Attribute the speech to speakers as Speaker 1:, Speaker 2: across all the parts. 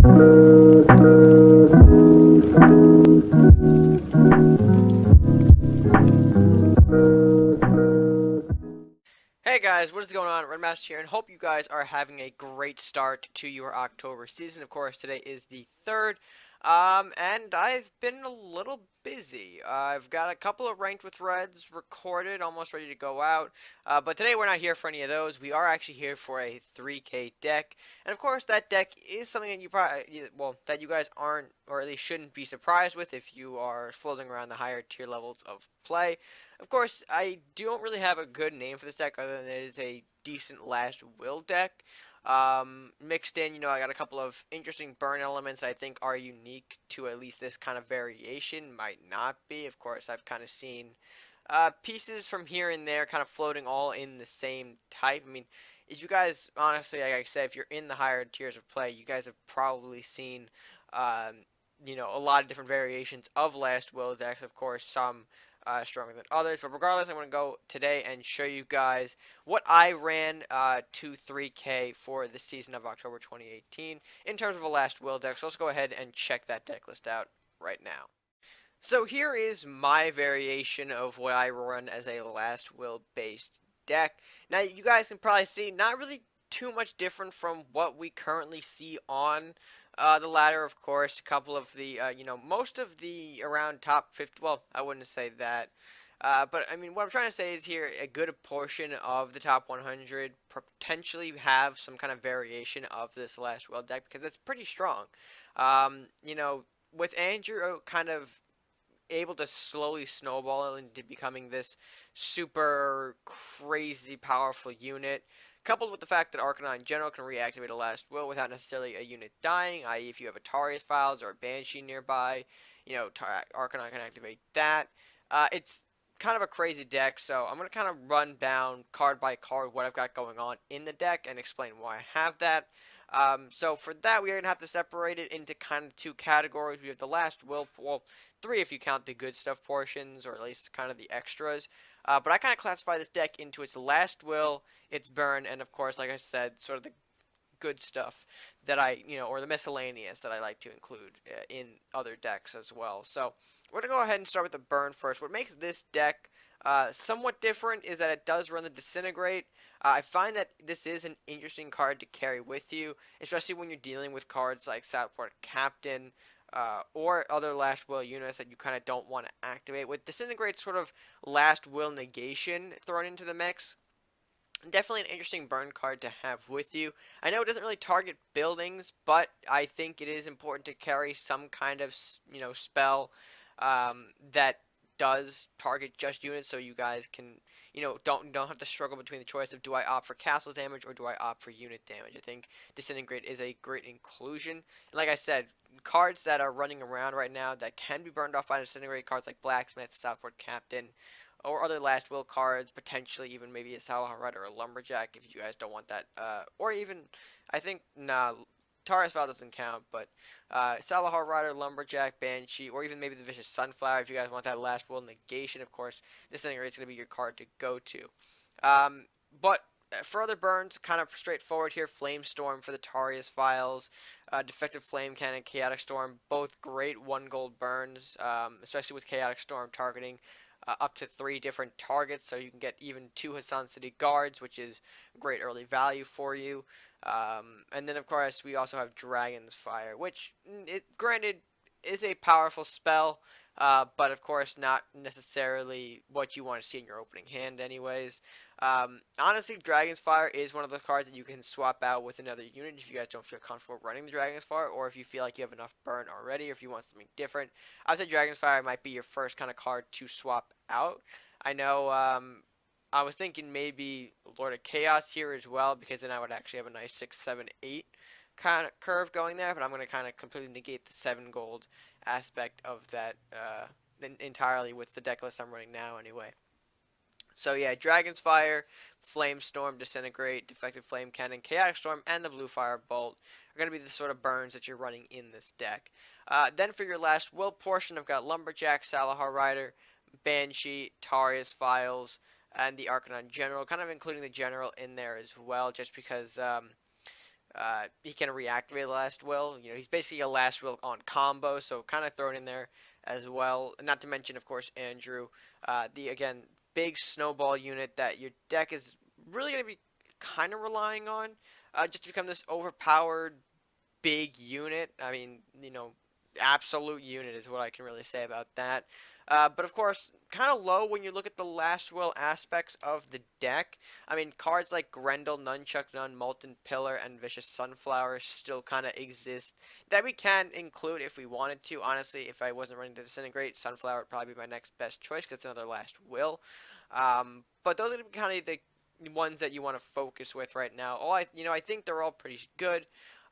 Speaker 1: Hey guys, what is going on? Redmaster here, and hope you guys are having a great start to your October season. Of course, today is the 3rd, and I've been a little busy. I've got a couple of Ranked with Reds recorded, almost ready to go out, but today we're not here for any of those. We are actually here for a 3K deck, and of course that deck is something that you probably, well, that you guys aren't, or at least shouldn't be surprised with if you are floating around the higher tier levels of play. Of course, I don't really have a good name for this deck other than it is a decent Last Will deck. Mixed in, I got a couple of interesting burn elements that I think are unique to at least this kind of variation. Might not be. Of course, I've kind of seen pieces from here and there kind of floating all in the same type. I mean, if you guys, honestly, like I said, if you're in the higher tiers of play, you guys have probably seen, a lot of different variations of Last Will decks. Of course, some stronger than others. But regardless, I'm going to go today and show you guys what I ran to 3K for the season of October 2018 in terms of a Last Will deck. So let's go ahead and check that deck list out right now. So here is my variation of what I run as a Last Will based deck. Now you guys can probably see not really too much different from what we currently see on the ladder. Of course, a couple of the, most of the around top 50, well, I wouldn't say that. But I mean, what I'm trying to say is here, a good portion of the top 100 potentially have some kind of variation of this Last Will deck because it's pretty strong. With Andrew kind of able to slowly snowball into becoming this super crazy powerful unit, coupled with the fact that Arcanine in general can reactivate a Last Will without necessarily a unit dying, i.e. if you have a Tarius Files or a Banshee nearby, Arcanine can activate that. It's kind of a crazy deck, so I'm going to kind of run down card by card what I've got going on in the deck and explain why I have that. So for that, we're going to have to separate it into kind of two categories. We have the Last Will, well, three if you count the good stuff portions, or at least kind of the extras. But I kind of classify this deck into its Last Will, its Burn, and of course, like I said, sort of the good stuff that or the miscellaneous that I like to include in other decks as well. So we're going to go ahead and start with the Burn first. What makes this deck somewhat different is that it does run the Disintegrate. I find that this is an interesting card to carry with you, especially when you're dealing with cards like Southport Captain, or other Last Will units that you kind of don't want to activate. With Disintegrate sort of Last Will negation thrown into the mix, definitely an interesting burn card to have with you. I know it doesn't really target buildings, but I think it is important to carry some kind of, spell that does target just units, so you guys can, don't have to struggle between the choice of do I opt for castle damage or do I opt for unit damage. I think Disintegrate is a great inclusion. And like I said, cards that are running around right now that can be burned off by Disintegrate, cards like Blacksmith, Southport Captain, or other Last Will cards, potentially even maybe a Salahar Rider or a Lumberjack if you guys don't want that, or even, I think, nah, Tarius Val doesn't count, but Salahar Rider, Lumberjack, Banshee, or even maybe the Vicious Sunflower if you guys want that Last Will negation. Of course, Disintegrate is going to be your card to go to. But further burns, kind of straightforward here. Flamestorm for the Tarius Files, Defective Flame Cannon, Chaotic Storm, both great 1 gold burns, especially with Chaotic Storm targeting up to 3 different targets, so you can get even 2 Hassan City Guards, which is great early value for you. And then, of course, we also have Dragon's Fire, which, granted, is a powerful spell, but, of course, not necessarily what you want to see in your opening hand anyways. Honestly, Dragon's Fire is one of those cards that you can swap out with another unit if you guys don't feel comfortable running the Dragon's Fire, or if you feel like you have enough burn already, or if you want something different. I would say Dragon's Fire might be your first kind of card to swap out. I know, I was thinking maybe Lord of Chaos here as well, because then I would actually have a nice 6, 7, 8 kind of curve going there, but I'm going to kind of completely negate the 7 gold aspect of that entirely with the deck list I'm running now anyway. So yeah, Dragon's Fire, Flamestorm, Disintegrate, Defective Flame Cannon, Chaotic Storm, and the Blue Fire Bolt are going to be the sort of burns that you're running in this deck. Then for your Last Will portion, I've got Lumberjack, Salahar Rider, Banshee, Tarius Files, and the Arcanine General, kind of including the General in there as well, just because He can reactivate the Last Will. You know, he's basically a Last Will on combo, so kind of thrown in there as well. Not to mention, of course, Andrew. The again big snowball unit that your deck is really going to be kind of relying on just to become this overpowered big unit. I mean, you know, absolute unit is what I can really say about that. But of course, kind of low when you look at the Last Will aspects of the deck. I mean, cards like Grendel, Nunchuck Nun, Molten Pillar, and Vicious Sunflower still kind of exist that we can include if we wanted to. Honestly, if I wasn't running the Disintegrate, Sunflower would probably be my next best choice because it's another Last Will. But those are kind of the ones that you want to focus with right now. I think they're all pretty good.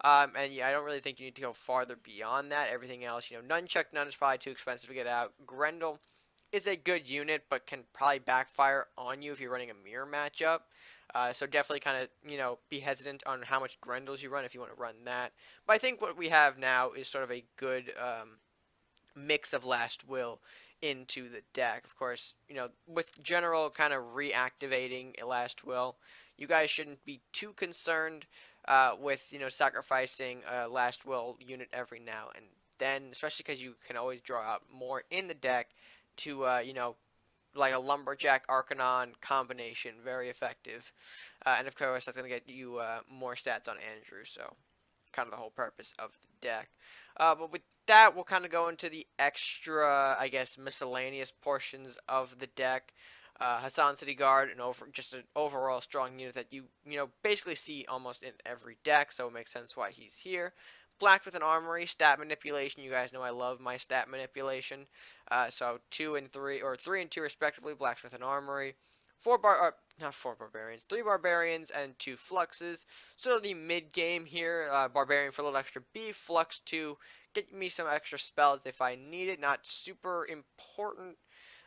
Speaker 1: And yeah, I don't really think you need to go farther beyond that. Everything else, Nunchuck Nun is probably too expensive to get out. Grendel is a good unit, but can probably backfire on you if you're running a mirror matchup. So definitely kind of, be hesitant on how much Grendels you run if you want to run that. But I think what we have now is sort of a good mix of Last Will into the deck. Of course, with general kind of reactivating a Last Will, you guys shouldn't be too concerned with sacrificing a Last Will unit every now and then, especially because you can always draw out more in the deck to like a Lumberjack Arcanon combination, very effective, and of course that's going to get you more stats on Andrew, so kind of the whole purpose of the deck. But with that, we'll kind of go into the extra, I guess, miscellaneous portions of the deck. Hassan City Guard, just an overall strong unit that you basically see almost in every deck, so it makes sense why he's here. Black with an Armory, stat manipulation. You guys know I love my stat manipulation. So 2 and 3, or 3 and 2 respectively. Blacks with an Armory. Not 4 Barbarians, 3 Barbarians and 2 Fluxes. So the mid game here, Barbarian for a little extra beef, Flux to get me some extra spells if I need it. Not super important.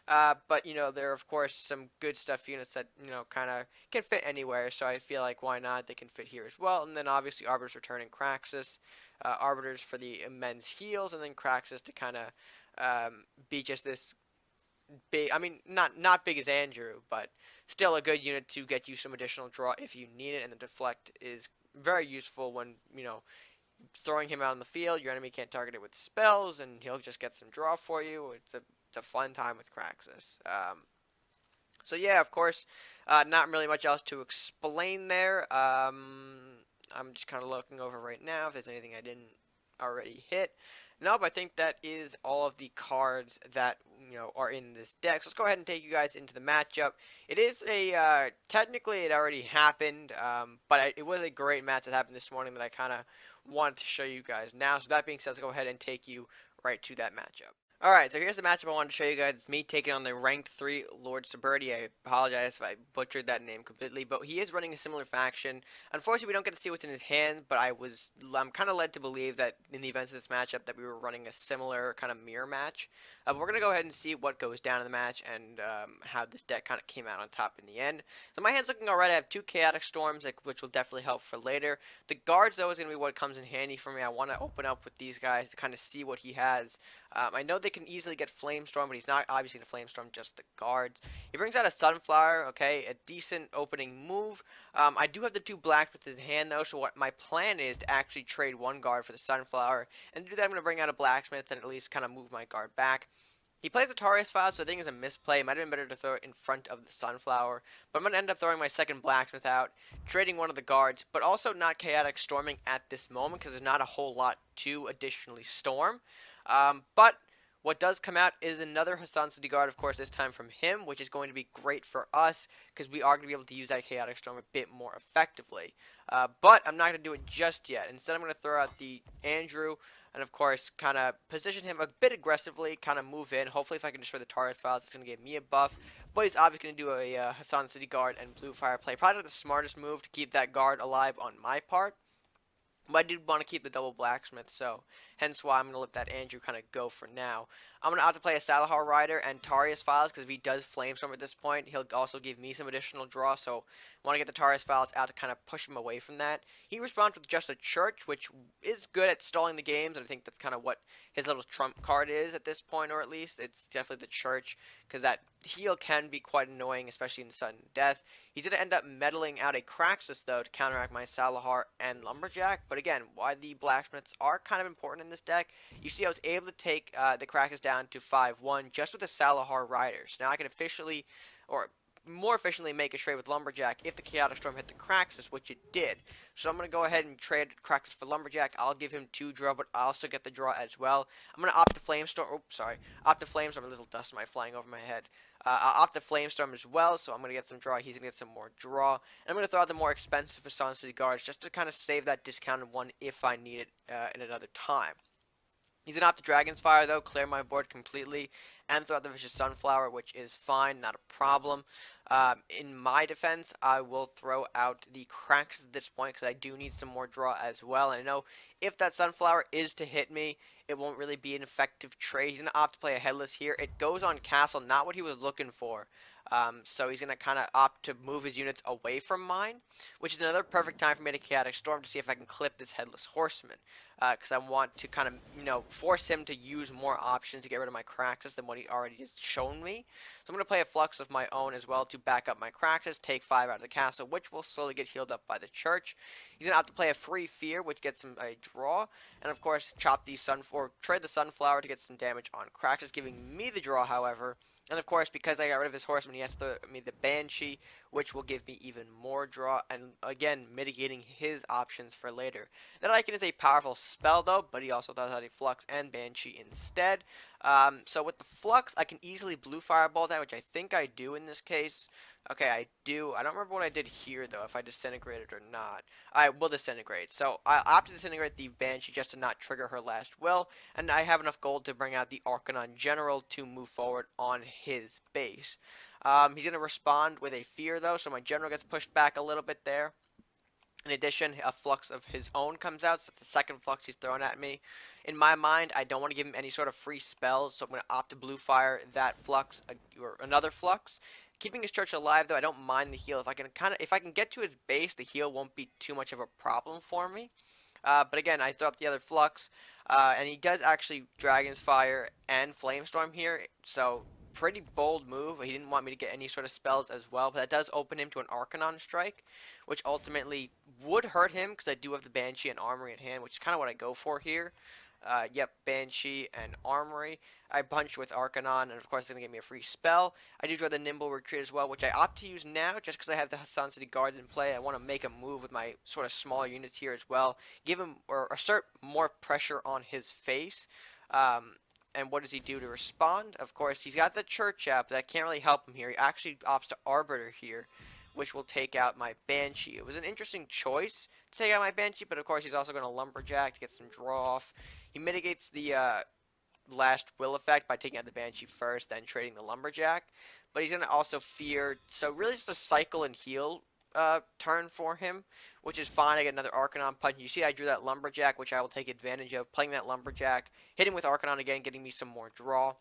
Speaker 1: But there are of course some good stuff units that kind of can fit anywhere, so I feel like why not? They can fit here as well. And then obviously Arbiter's Return and Kraxus, Arbiters for the immense heals, and then Kraxus to kind of be just this big. I mean, not big as Andrew, but still a good unit to get you some additional draw if you need it. And the Deflect is very useful when throwing him out on the field. Your enemy can't target it with spells, and he'll just get some draw for you. It's a fun time with Kraxus. So yeah, of course, not really much else to explain there. I'm just kind of looking over right now if there's anything I didn't already hit. Nope, I think that is all of the cards that are in this deck. So let's go ahead and take you guys into the matchup. It is technically it already happened, but it was a great match that happened this morning that I kind of wanted to show you guys now. So that being said, let's go ahead and take you right to that matchup. Alright, so here's the matchup I wanted to show you guys. It's me taking on the ranked 3 Lord Subverti. I apologize if I butchered that name completely, but he is running a similar faction. Unfortunately, we don't get to see what's in his hand, but I'm kind of led to believe that in the events of this matchup that we were running a similar kind of mirror match. But we're going to go ahead and see what goes down in the match and how this deck kind of came out on top in the end. So my hand's looking alright. I have 2 Chaotic Storms, which will definitely help for later. The guards, though, is going to be what comes in handy for me. I want to open up with these guys to kind of see what he has. I know they can easily get Flamestorm, but he's not obviously going to Flamestorm just the guards. He brings out a Sunflower, okay, a decent opening move. I do have the 2 blacks with his hand, though, so what my plan is to actually trade 1 guard for the Sunflower. And to do that, I'm going to bring out a Blacksmith and at least kind of move my guard back. He plays the Taureus Files, so I think it's a misplay. It might have been better to throw it in front of the Sunflower. But I'm going to end up throwing my second Blacksmith out, trading one of the guards, but also not Chaotic Storming at this moment because there's not a whole lot to additionally storm. But what does come out is another Hassan City Guard, of course, this time from him, which is going to be great for us because we are going to be able to use that Chaotic Storm a bit more effectively. But I'm not going to do it just yet. Instead, I'm going to throw out the Andrew and, of course, kind of position him a bit aggressively, kind of move in. Hopefully, if I can destroy the Taureus Files, it's going to give me a buff. But he's obviously going to do a Hassan City Guard and Blue Fire play. Probably not the smartest move to keep that guard alive on my part. But I did want to keep the double Blacksmith, so hence why I'm going to let that Andrew kind of go for now. I'm going to have to play a Salahar Rider and Taureus Files, because if he does Flamestorm at this point, he'll also give me some additional draw, so I want to get the Taureus Files out to kind of push him away from that. He responds with just a Church, which is good at stalling the games, and I think that's kind of what his little trump card is at this point, or at least. It's definitely the Church, because that heal can be quite annoying, especially in sudden death. He's going to end up meddling out a Kraxus, though, to counteract my Salahar and Lumberjack. But again, why the Blacksmiths are kind of important in this deck, you see I was able to take the Kraxus down to 5-1 just with the Salahar Riders. Now I can officially, or more efficiently, make a trade with Lumberjack if the Chaotic Storm hit the Kraxus, which it did. So I'm going to go ahead and trade Kraxus for Lumberjack. I'll give him 2 draw, but I also get the draw as well. I'm going to opt the Flamestorm. Oops, sorry. Opt the Flamestorm. A little dust might flying over my head. I'll opt the Flamestorm as well, so I'm going to get some draw. He's going to get some more draw. And I'm going to throw out the more expensive Hassan City Guards just to kind of save that discounted one if I need it in another time. He's going to opt the Dragon's Fire, though, clear my board completely, and throw out the Vicious Sunflower, which is fine, not a problem. In my defense, I will throw out the Cracks at this point, because I do need some more draw as well. And I know if that Sunflower is to hit me, it won't really be an effective trade. He's going to opt to play a Headless here. It goes on Castle, not what he was looking for. So he's going to kind of opt to move his units away from mine, which is another perfect time for me to Chaotic Storm to see if I can clip this Headless Horseman. Because I want to kind of, force him to use more options to get rid of my Kraxus than what he already has shown me. So I'm going to play a Flux of my own as well to back up my Kraxus, take 5 out of the castle, which will slowly get healed up by the church. He's going to have to play a Free Fear, which gets him a draw. And of course, trade the Sunflower to get some damage on Kraxus, giving me the draw, however. And of course, because I got rid of his horseman, he has to throw me the Banshee, which will give me even more draw, and again, mitigating his options for later. That Icon is a powerful spell, though, but he also throws out a Flux and Banshee instead. So with the Flux, I can easily Blue Fireball that, which I think I do in this case. Okay, I do. I don't remember what I did here, though, if I disintegrated or not. I will disintegrate. So I opted to disintegrate the Banshee just to not trigger her last will, and I have enough gold to bring out the Arcanon General to move forward on his base. He's going to respond with a Fear, though, so my General gets pushed back a little bit there. In addition, a Flux of his own comes out, so that's the second Flux he's throwing at me. In my mind, I don't want to give him any sort of free spells, so I'm going to opt to Blue Fire that Flux, or another Flux. Keeping his church alive, though, I don't mind the heal. If I can get to his base, the heal won't be too much of a problem for me. But again, I throw out the other Flux, and he does actually Dragon's Fire and Flamestorm here, so pretty bold move. He didn't want me to get any sort of spells as well, but that does open him to an Arcanon Strike, which ultimately would hurt him because I do have the Banshee and Armory in hand, which is kind of what I go for here. Yep, Banshee and Armory. I punch with Arcanon, and of course it's going to give me a free spell. I do draw the Nimble Retreat as well, which I opt to use now just because I have the Hassan City Guards in play. I want to make a move with my sort of smaller units here as well. Give him, or assert more pressure on his face. And what does he do to respond? Of course, he's got the Church out, but that can't really help him here. He actually opts to Arbiter here, which will take out my Banshee. It was an interesting choice to take out my Banshee, but of course he's also going to Lumberjack to get some draw off. He mitigates the last will effect by taking out the Banshee first, then trading the Lumberjack. But he's going to also Fear, so really just a cycle and heal turn for him, which is fine. I get another Arcanon punch. You see I drew that Lumberjack, which I will take advantage of, playing that Lumberjack, hitting with Arcanon again, getting me some more draw.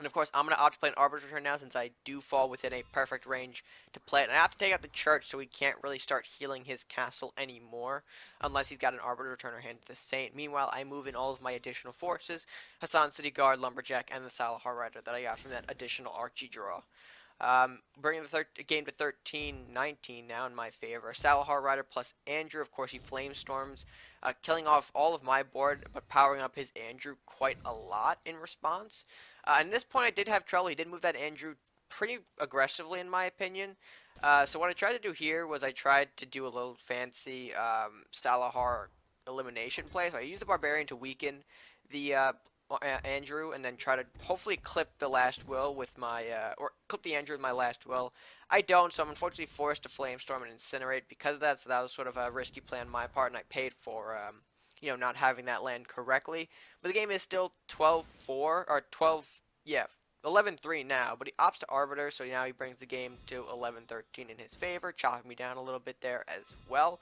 Speaker 1: And of course, I'm going to opt to play an Arbiter's Return now since I do fall within a perfect range to play it. And I have to take out the Church so he can't really start healing his castle anymore unless he's got an Arbiter's Return or hand to the Saint. Meanwhile, I move in all of my additional forces, Hassan City Guard, Lumberjack, and the Salahar Rider that I got from that additional Archie draw. Bringing the game to 13-19 now in my favor. Salahar Rider plus Andrew. Of course, he Flamestorms, killing off all of my board, but powering up his Andrew quite a lot in response. At this point, I did have trouble. He did move that Andrew pretty aggressively, in my opinion. So what I tried to do here was I tried to do a little fancy Salahar elimination play. So I used the Barbarian to weaken the Andrew, and then try to hopefully clip the last will with my, or clip the Andrew with my last will. I don't, so I'm unfortunately forced to Flamestorm and Incinerate because of that, so that was sort of a risky play on my part, and I paid for, not having that land correctly. But the game is still 12-4, or 11-3 now, but he opts to Arbiter, so now he brings the game to 11-13 in his favor, chopping me down a little bit there as well.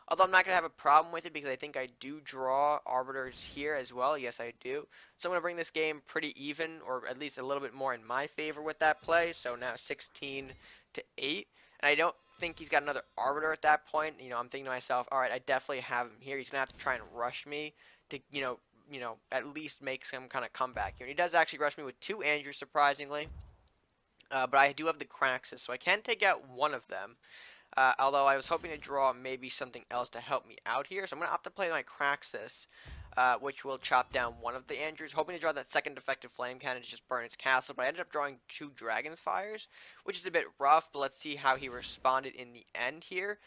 Speaker 1: Although I'm not going to have a problem with it because I think I do draw Arbiters here as well. Yes, I do. So I'm going to bring this game pretty even, or at least a little bit more in my favor with that play. So now 16-8. And I don't think he's got another Arbiter at that point. I'm thinking to myself, all right, I definitely have him here. He's going to have to try and rush me to, at least make some kind of comeback here. And he does actually rush me with 2 Andrews, surprisingly. But I do have the Craxus, so I can take out one of them. Although I was hoping to draw maybe something else to help me out here. So I'm going to opt to play my Craxus, which will chop down one of the Andrews. Hoping to draw that second defective Flame Cannon to just burn its castle. But I ended up drawing 2 Dragon's Fires, which is a bit rough. But let's see how he responded in the end here.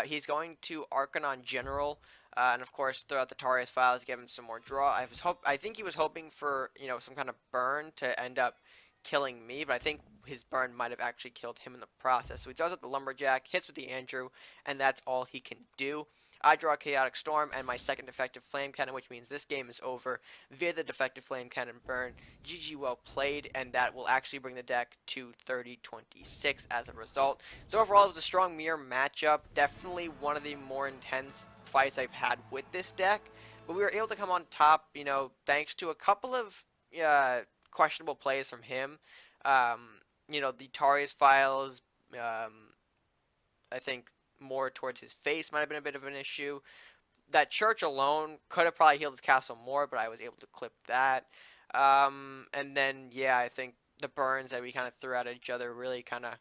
Speaker 1: He's going to Arcanine General. And of course, throw out the Tarius Files to give him some more draw. I think he was hoping for, some kind of burn to end up killing me, but I think his burn might have actually killed him in the process. So he throws out the Lumberjack, hits with the Andrew, and that's all he can do. I draw Chaotic Storm and my second defective Flame Cannon, which means this game is over via the defective Flame Cannon burn. GG, well played, and that will actually bring the deck to 30-26 as a result. So overall, it was a strong mirror matchup. Definitely one of the more intense fights I've had with this deck, but we were able to come on top, thanks to a couple of questionable plays from him. The Tarius Files, I think more towards his face might have been a bit of an issue. That Church alone could have probably healed his castle more, but I was able to clip that. And then, yeah, I think the burns that we kind of threw at each other really kind of,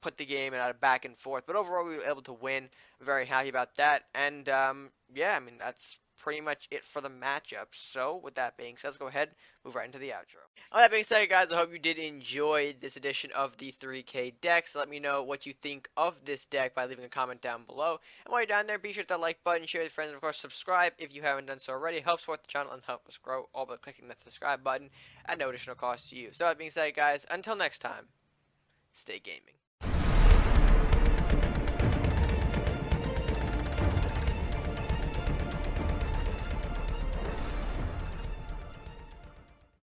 Speaker 1: put the game at a back and forth. But overall, we were able to win. Very happy about that. And, yeah, I mean, that's pretty much it for the matchup. So, with that being said, let's go ahead, move right into the outro. All that being said, guys, I hope you did enjoy this edition of the 3K decks. Let me know what you think of this deck by leaving a comment down below. And while you're down there, be sure to hit that like button, share with friends, and of course, subscribe if you haven't done so already. It helps support the channel and help us grow, all by clicking that subscribe button at no additional cost to you. So, that being said, guys, until next time, stay gaming.